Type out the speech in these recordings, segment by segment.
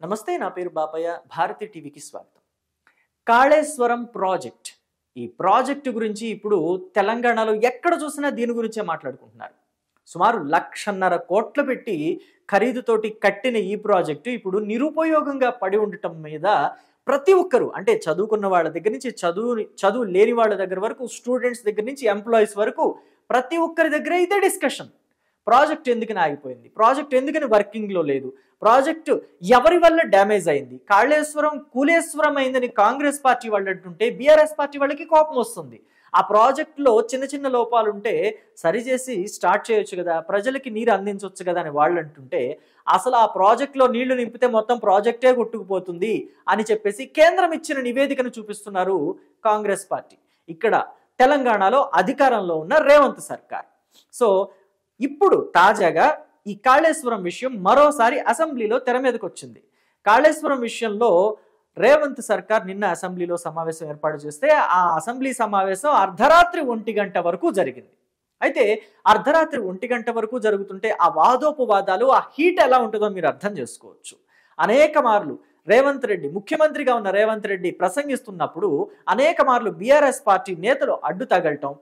నమస్తే, నా పేరు బాపయ్య. భారతి టీవీకి స్వాగతం. కాళేశ్వరం ప్రాజెక్ట్, ఈ ప్రాజెక్టు గురించి ఇప్పుడు తెలంగాణలో ఎక్కడ చూసినా దీని గురించే మాట్లాడుకుంటున్నారు. సుమారు 1,50,000 కోట్లు పెట్టి ఖరీదుతోటి కట్టిన ఈ ప్రాజెక్టు ఇప్పుడు నిరుపయోగంగా పడి ఉండటం మీద ప్రతి ఒక్కరు, అంటే చదువుకున్న వాళ్ళ దగ్గర నుంచి చదువు లేని వాళ్ళ దగ్గర వరకు, స్టూడెంట్స్ దగ్గర నుంచి ఎంప్లాయీస్ వరకు ప్రతి ఒక్కరి దగ్గర ఇదే డిస్కషన్. ప్రాజెక్ట్ ఎందుకని ఆగిపోయింది, ప్రాజెక్ట్ ఎందుకని వర్కింగ్లో లేదు, ప్రాజెక్టు ఎవరి వల్ల డ్యామేజ్ అయింది, కాళేశ్వరం కూలేశ్వరం అయిందని కాంగ్రెస్ పార్టీ వాళ్ళు అంటుంటే బీఆర్ఎస్ పార్టీ వాళ్ళకి కోపం వస్తుంది. ఆ ప్రాజెక్టులో చిన్న చిన్న లోపాలు ఉంటే సరిచేసి స్టార్ట్ చేయొచ్చు కదా, ప్రజలకి నీరు అందించవచ్చు కదా అని వాళ్ళు అంటుంటే, అసలు ఆ ప్రాజెక్టులో నీళ్లు నింపితే మొత్తం ప్రాజెక్టే కొట్టుకుపోతుంది అని చెప్పేసి కేంద్రం ఇచ్చిన నివేదికను చూపిస్తున్నారు కాంగ్రెస్ పార్టీ. ఇక్కడ తెలంగాణలో అధికారంలో ఉన్న రేవంత్ సర్కార్. సో ఇప్పుడు తాజాగా ఈ కాళేశ్వరం విషయం మరోసారి అసెంబ్లీలో తెర మీదకి వచ్చింది. కాళేశ్వరం విషయంలో రేవంత్ సర్కార్ నిన్న అసెంబ్లీలో సమావేశం ఏర్పాటు చేస్తే ఆ అసెంబ్లీ సమావేశం అర్ధరాత్రి 1 గంట వరకు జరిగింది. అయితే అర్ధరాత్రి 1 గంట వరకు జరుగుతుంటే ఆ వాదోపవాదాలు, ఆ హీట్ ఎలా ఉంటుందో మీరు అర్థం చేసుకోవచ్చు. అనేక మార్లు రేవంత్ రెడ్డి, ముఖ్యమంత్రిగా ఉన్న రేవంత్ రెడ్డి ప్రసంగిస్తున్నప్పుడు అనేక మార్లు బీఆర్ఎస్ పార్టీ నేతలు అడ్డు తగలటం,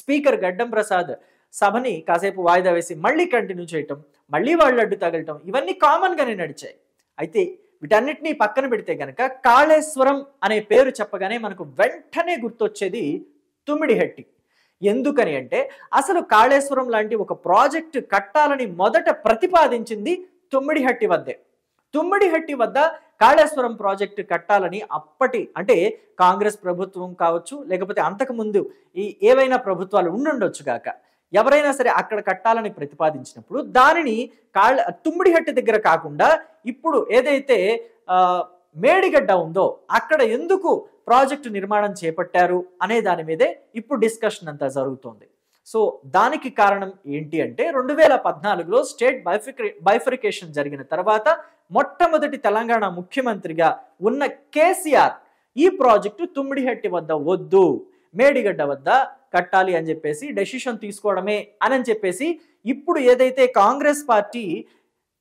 స్పీకర్ గడ్డం ప్రసాద్ సభని కాసేపు వాయిదా వేసి మళ్ళీ కంటిన్యూ చేయటం, మళ్ళీ వాళ్ళు అడ్డు తగలటం, ఇవన్నీ కామన్గానే నడిచాయి. అయితే వీటన్నిటినీ పక్కన పెడితే గనక కాళేశ్వరం అనే పేరు చెప్పగానే మనకు వెంటనే గుర్తొచ్చేది తుమ్మిడిహట్టి. ఎందుకని అంటే అసలు కాళేశ్వరం లాంటి ఒక ప్రాజెక్టు కట్టాలని మొదట ప్రతిపాదించింది తుమ్మిడిహట్టి వద్దే. తుమ్మిడిహట్టి వద్ద కాళేశ్వరం ప్రాజెక్టు కట్టాలని అప్పటి, అంటే కాంగ్రెస్ ప్రభుత్వం కావచ్చు, లేకపోతే అంతకుముందు ఏవైనా ప్రభుత్వాలు ఉండుండొచ్చు గాక, ఎవరైనా సరే అక్కడ కట్టాలని ప్రతిపాదించినప్పుడు దానిని తుమ్మిడిహట్టి దగ్గర కాకుండా ఇప్పుడు ఏదైతే మేడిగడ్డ ఉందో అక్కడ ఎందుకు ప్రాజెక్టు నిర్మాణం చేపట్టారు అనే దాని మీదే ఇప్పుడు డిస్కషన్ అంతా జరుగుతోంది. సో దానికి కారణం ఏంటి అంటే 2014లో స్టేట్ బైఫరికేషన్ జరిగిన తర్వాత మొట్టమొదటి తెలంగాణ ముఖ్యమంత్రిగా ఉన్న కేసీఆర్ ఈ ప్రాజెక్టు తుమ్మిడిహట్టి వద్ద వద్దు, మేడిగడ్డ వద్ద కట్టాలి అని చెప్పేసి డెసిషన్ తీసుకోవడమే అని చెప్పేసి ఇప్పుడు ఏదైతే కాంగ్రెస్ పార్టీ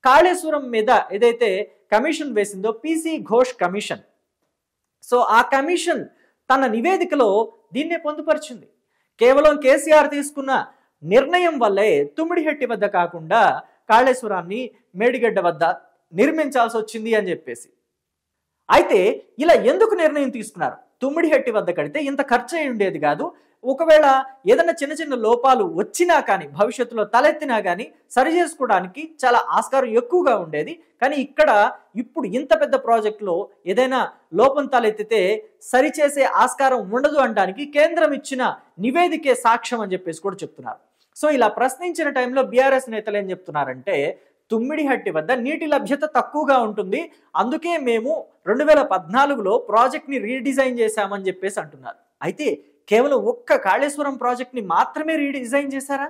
కాళేశ్వరం మీద ఏదైతే కమిషన్ వేసిందో, పీసీ ఘోష్ కమిషన్, సో ఆ కమిషన్ తన నివేదికలో దీన్నే పొందుపరిచింది. కేవలం కేసీఆర్ తీసుకున్న నిర్ణయం వల్లే తుమ్మిడిహట్టి వద్ద కాకుండా కాళేశ్వరాన్ని మేడిగడ్డ వద్ద నిర్మించాల్సి వచ్చింది అని చెప్పేసి. అయితే ఇలా ఎందుకు నిర్ణయం తీసుకున్నారు? తుమ్మిడిహట్టి వద్ద కడితే ఇంత ఖర్చు అయి ఉండేది కాదు, ఒకవేళ ఏదైనా చిన్న చిన్న లోపాలు వచ్చినా కానీ, భవిష్యత్తులో తలెత్తినా కానీ సరి చేసుకోవడానికి చాలా ఆస్కారం ఎక్కువగా ఉండేది. కానీ ఇక్కడ ఇప్పుడు ఇంత పెద్ద ప్రాజెక్టులో ఏదైనా లోపం తలెత్తితే సరిచేసే ఆస్కారం ఉండదు అనడానికి కేంద్రం ఇచ్చిన నివేదికే సాక్ష్యం అని చెప్పేసి కూడా చెప్తున్నారు. సో ఇలా ప్రశ్నించిన టైంలో బీఆర్ఎస్ నేతలు ఏం చెప్తున్నారంటే, తుమ్మిడిహట్టి వద్ద నీటి లభ్యత తక్కువగా ఉంటుంది, అందుకే మేము 2014లో ప్రాజెక్ట్ని రీడిజైన్ చేశామని చెప్పేసి అంటున్నారు. అయితే కేవలం ఒక్క కాళేశ్వరం ప్రాజెక్ట్ని మాత్రమే రీడిజైన్ చేశారా?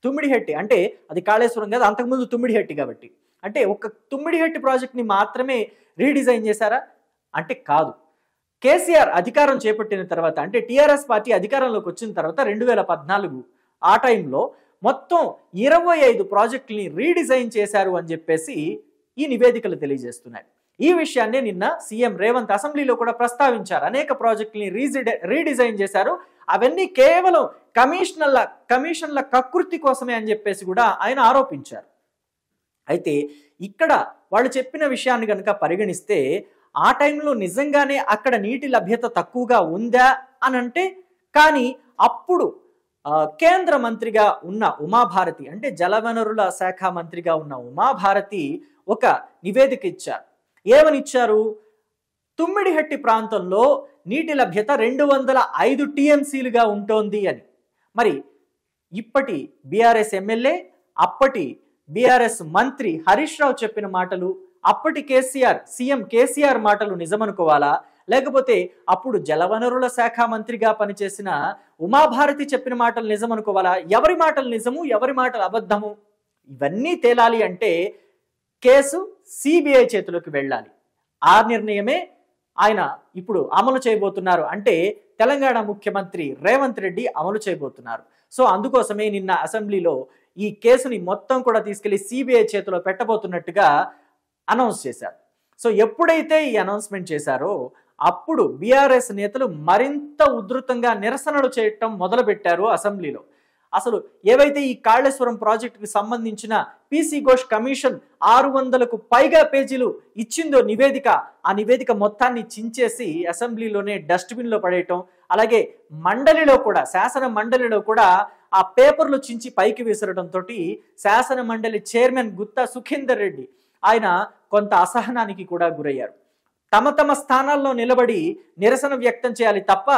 తుమ్మిడిహట్టి అంటే అది కాళేశ్వరం కాదు, అంతకుముందు తుమ్మిడిహట్టి కాబట్టి, అంటే ఒక్క తుమ్మిడిహట్టి ప్రాజెక్ట్ని మాత్రమే రీడిజైన్ చేశారా అంటే కాదు. కేసీఆర్ అధికారం చేపట్టిన తర్వాత, అంటే టీఆర్ఎస్ పార్టీ అధికారంలోకి వచ్చిన తర్వాత 2014 ఆ టైంలో మొత్తం 25 ప్రాజెక్టుల్ని రీడిజైన్ చేశారు అని చెప్పేసి ఈ నివేదికలు తెలియజేస్తున్నాయి. ఈ విషయాన్ని నిన్న సీఎం రేవంత్ అసెంబ్లీలో కూడా ప్రస్తావించారు. అనేక ప్రాజెక్టుల్ని రీడిజైన్ చేశారు, అవన్నీ కేవలం కమిషన్ల కకృతి కోసమే అని చెప్పేసి కూడా ఆయన ఆరోపించారు. అయితే ఇక్కడ వాళ్ళు చెప్పిన విషయాన్ని కనుక పరిగణిస్తే ఆ టైంలో నిజంగానే అక్కడ నీటి లభ్యత తక్కువగా ఉందా అని అంటే, కానీ అప్పుడు కేంద్ర మంత్రిగా ఉన్న ఉమాభారతి, అంటే జలవనరుల శాఖ మంత్రిగా ఉన్న ఉమాభారతి ఒక నివేదిక ఇచ్చారు. ఏమని ఇచ్చారు? తుమ్మిడిహట్టి ప్రాంతంలో నీటి లభ్యత 205 టీఎంసీలుగా ఉంటోంది అని. మరి ఇప్పటి బీఆర్ఎస్ ఎమ్మెల్యే, అప్పటి బీఆర్ఎస్ మంత్రి హరీష్ రావు చెప్పిన మాటలు, అప్పటి సీఎం కేసీఆర్ మాటలు నిజమనుకోవాలా, లేకపోతే అప్పుడు జలవనరుల శాఖ మంత్రిగా పనిచేసిన ఉమాభారతి చెప్పిన మాటలు నిజమనుకోవాలా? ఎవరి మాటలు నిజము, ఎవరి మాటలు అబద్ధము? ఇవన్నీ తేలాలి అంటే కేసు సిబిఐ చేతిలోకి వెళ్ళాలి. ఆ నిర్ణయమే ఆయన ఇప్పుడు అమలు చేయబోతున్నారు, అంటే తెలంగాణ ముఖ్యమంత్రి రేవంత్ రెడ్డి అమలు చేయబోతున్నారు. సో అందుకోసమే నిన్న అసెంబ్లీలో ఈ కేసుని మొత్తం కూడా తీసుకెళ్లి సిబిఐ చేతిలో పెట్టబోతున్నట్టుగా అనౌన్స్ చేశారు. సో ఎప్పుడైతే ఈ అనౌన్స్మెంట్ చేశారో అప్పుడు బీఆర్ఎస్ నేతలు మరింత ఉధృతంగా నిరసనలు చేయటం మొదలుపెట్టారు అసెంబ్లీలో. అసలు ఏవైతే ఈ కాళేశ్వరం ప్రాజెక్టుకి సంబంధించిన పీసీ ఘోష్ కమిషన్ 600కు పైగా పేజీలు ఇచ్చిందో నివేదిక, ఆ నివేదిక మొత్తాన్ని చించేసి అసెంబ్లీలోనే డస్ట్బిన్లో పడేయటం, అలాగే మండలిలో కూడా, శాసన మండలిలో కూడా ఆ పేపర్లు చించి పైకి విసరడంతో శాసన మండలి చైర్మన్ గుత్తా సుఖేందర్ రెడ్డి ఆయన కొంత అసహనానికి కూడా గురయ్యారు. తమ తమ స్థానాల్లో నిలబడి నిరసన వ్యక్తం చేయాలి తప్ప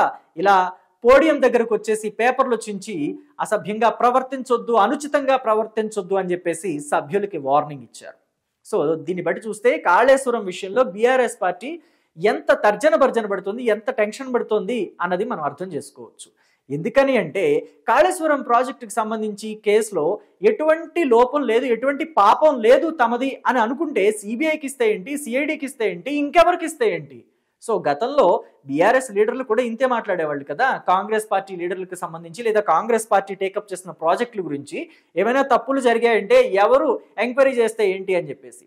ఇలా పోడియం దగ్గరకు వచ్చేసి పేపర్లు చించి అసభ్యంగా ప్రవర్తించొద్దు, అనుచితంగా ప్రవర్తించొద్దు అని చెప్పేసి సభ్యులకి వార్నింగ్ ఇచ్చారు. సో దీన్ని బట్టి చూస్తే కాళేశ్వరం విషయంలో బీఆర్ఎస్ పార్టీ ఎంత తర్జన భర్జన పడుతుంది, ఎంత టెన్షన్ పడుతుంది అన్నది మనం అర్థం చేసుకోవచ్చు. ఎందుకని అంటే కాళేశ్వరం ప్రాజెక్టుకి సంబంధించి కేసులో ఎటువంటి లోపం లేదు, ఎటువంటి పాపం లేదు తమది అని అనుకుంటే సిబిఐకి ఇస్తే ఏంటి, సిఐడికి ఇస్తే ఏంటి, ఇంకెవరికి ఇస్తే ఏంటి? సో గతంలో బీఆర్ఎస్ లీడర్లు కూడా ఇంతే మాట్లాడేవాళ్ళు కదా, కాంగ్రెస్ పార్టీ లీడర్లకు సంబంధించి లేదా కాంగ్రెస్ పార్టీ టేకప్ చేసిన ప్రాజెక్టుల గురించి ఏమైనా తప్పులు జరిగాయంటే ఎవరు ఎంక్వైరీ చేస్తే ఏంటి అని చెప్పేసి.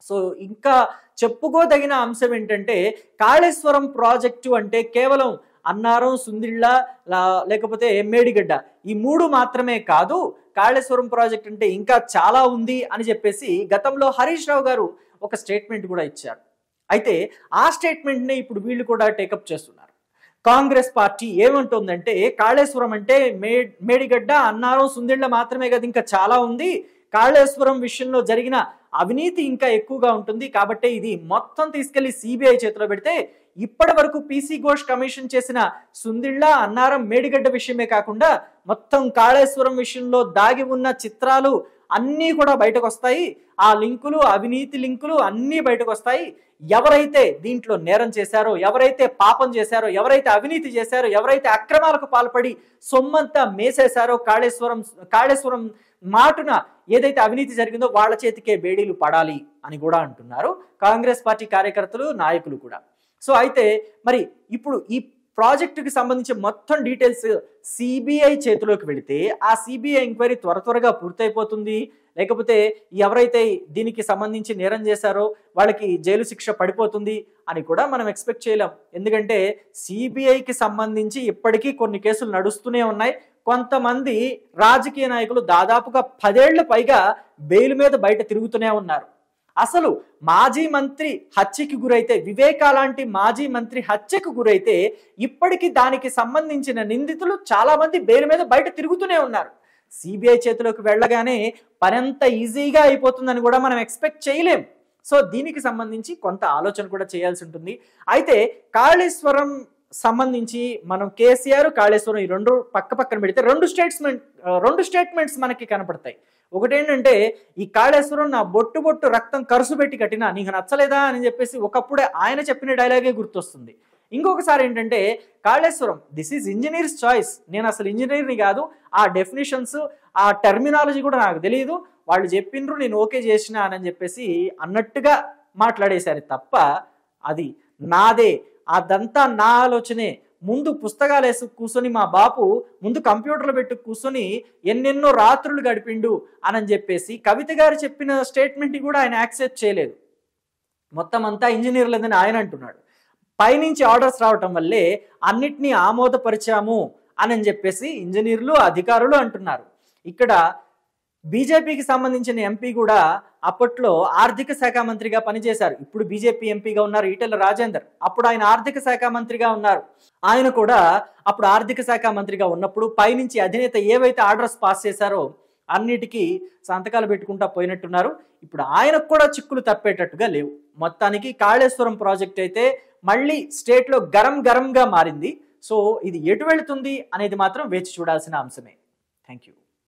సో ఇంకా చెప్పుకోదగిన అంశం ఏంటంటే కాళేశ్వరం ప్రాజెక్టు అంటే కేవలం అన్నారం, సుందిళ్ళ, లేకపోతే మేడిగడ్డ ఈ 3 మాత్రమే కాదు, కాళేశ్వరం ప్రాజెక్ట్ అంటే ఇంకా చాలా ఉంది అని చెప్పేసి గతంలో హరీష్ రావు గారు ఒక స్టేట్మెంట్ కూడా ఇచ్చారు. అయితే ఆ స్టేట్మెంట్ని ఇప్పుడు వీళ్ళు కూడా టేకప్ చేస్తున్నారు. కాంగ్రెస్ పార్టీ ఏమంటుందంటే కాళేశ్వరం అంటే మేడిగడ్డ, అన్నారం, సుందిళ్ళ మాత్రమే కదా, ఇంకా చాలా ఉంది, కాళేశ్వరం విషయంలో జరిగిన అవినీతి ఇంకా ఎక్కువగా ఉంటుంది, కాబట్టి ఇది మొత్తం తీసుకెళ్లి సిబిఐ చేతిలో పెడితే ఇప్పటి వరకు పీసీ ఘోష్ కమిషన్ చేసిన సుందిళ్ళ, అన్నారం, మేడిగడ్డ విషయమే కాకుండా మొత్తం కాళేశ్వరం విషయంలో దాగి ఉన్న చిత్రాలు అన్నీ కూడా బయటకు వస్తాయి, ఆ లింకులు, అవినీతి లింకులు అన్నీ బయటకు వస్తాయి. ఎవరైతే దీంట్లో నేరం చేశారో, ఎవరైతే పాపం చేశారో, ఎవరైతే అవినీతి చేశారో, ఎవరైతే అక్రమాలకు పాల్పడి సొమ్మంతా మేసేశారో, కాళేశ్వరం మాటున ఏదైతే అవినీతి జరిగిందో వాళ్ళ చేతికే బేడీలు పడాలి అని కూడా అంటున్నారు కాంగ్రెస్ పార్టీ కార్యకర్తలు, నాయకులు కూడా. సో అయితే మరి ఇప్పుడు ఈ ప్రాజెక్టుకి సంబంధించి మొత్తం డీటెయిల్స్ సిబిఐ చేతిలోకి వెళితే ఆ సిబిఐ ఎంక్వైరీ త్వరగా పూర్తయిపోతుంది, లేకపోతే ఎవరైతే దీనికి సంబంధించి నేరం చేశారో వాళ్ళకి జైలు శిక్ష పడిపోతుంది అని కూడా మనం ఎక్స్పెక్ట్ చేయలేం. ఎందుకంటే సిబిఐకి సంబంధించి ఇప్పటికీ కొన్ని కేసులు నడుస్తూనే ఉన్నాయి. కొంతమంది రాజకీయ నాయకులు దాదాపుగా 10 ఏళ్ల పైగా బెయిల్ మీద బయట తిరుగుతూనే ఉన్నారు. అసలు మాజీ మంత్రి హత్యకి గురైతే, వివేకా లాంటి మాజీ మంత్రి హత్యకు గురైతే ఇప్పటికీ దానికి సంబంధించిన నిందితులు చాలా మంది బెయిల్ మీద బయట తిరుగుతూనే ఉన్నారు. సిబిఐ చేతిలోకి వెళ్ళగానే పనంత ఈజీగా అయిపోతుందని కూడా మనం ఎక్స్పెక్ట్ చేయలేం. సో దీనికి సంబంధించి కొంత ఆలోచన కూడా చేయాల్సి ఉంటుంది. అయితే కాళేశ్వరం సంబంధించి మనం కేసీఆర్, కాళేశ్వరం ఈ 2 పక్కన పెడితే 2 స్టేట్మెంట్స్ మనకి కనపడతాయి. ఒకటేంటంటే ఈ కాళేశ్వరం నా బొట్టు రక్తం ఖర్చు పెట్టి కట్టినా నీకు నచ్చలేదా అని చెప్పేసి ఒకప్పుడే ఆయన చెప్పిన డైలాగే గుర్తొస్తుంది. ఇంకొకసారి ఏంటంటే Kaleshwaram this is engineers choice, నేను అసలు ఇంజనీర్ని కాదు, ఆ డెఫినేషన్స్, ఆ టెర్మినాలజీ కూడా నాకు తెలియదు, వాళ్ళు చెప్పిండ్రు నేను ఓకే చేసిన అని చెప్పేసి అన్నట్టుగా మాట్లాడేశారు తప్ప అది నాదే, అదంతా నా ఆలోచనే, ముందు పుస్తకాలు వేసి కూర్చొని మా బాపు ముందు కంప్యూటర్లో పెట్టి కూర్చొని ఎన్నెన్నో రాత్రులు గడిపిండు అని చెప్పేసి కవిత గారు చెప్పిన స్టేట్మెంట్ని కూడా ఆయన యాక్సెప్ట్ చేయలేదు. మొత్తం అంతా ఇంజనీర్లేదని ఆయన అంటున్నాడు. పైనుంచి ఆర్డర్స్ రావటం వల్లే అన్నిటినీ ఆమోదపరిచాము అని చెప్పేసి ఇంజనీర్లు, అధికారులు అంటున్నారు. ఇక్కడ బీజేపీకి సంబంధించిన ఎంపీ కూడా అప్పట్లో ఆర్థిక శాఖ మంత్రిగా పనిచేశారు. ఇప్పుడు బీజేపీ ఎంపీగా ఉన్నారు ఈటెల రాజేందర్, అప్పుడు ఆయన ఆర్థిక శాఖ మంత్రిగా ఉన్నారు. ఆయన కూడా అప్పుడు ఆర్థిక శాఖ మంత్రిగా ఉన్నప్పుడు పైనుంచి అధినేత ఏవైతే ఆర్డర్స్ పాస్ చేశారో అన్నిటికీ సంతకాలు పెట్టుకుంటా పోయినట్టున్నారు. ఇప్పుడు ఆయనకు కూడా చిక్కులు తప్పేటట్టుగా లేవు. మొత్తానికి కాళేశ్వరం ప్రాజెక్ట్ అయితే మళ్ళీ స్టేట్లో గరంగా మారింది. సో ఇది ఎటు వెళుతుంది అనేది మాత్రం వేచి చూడాల్సిన అంశమే. Thank you.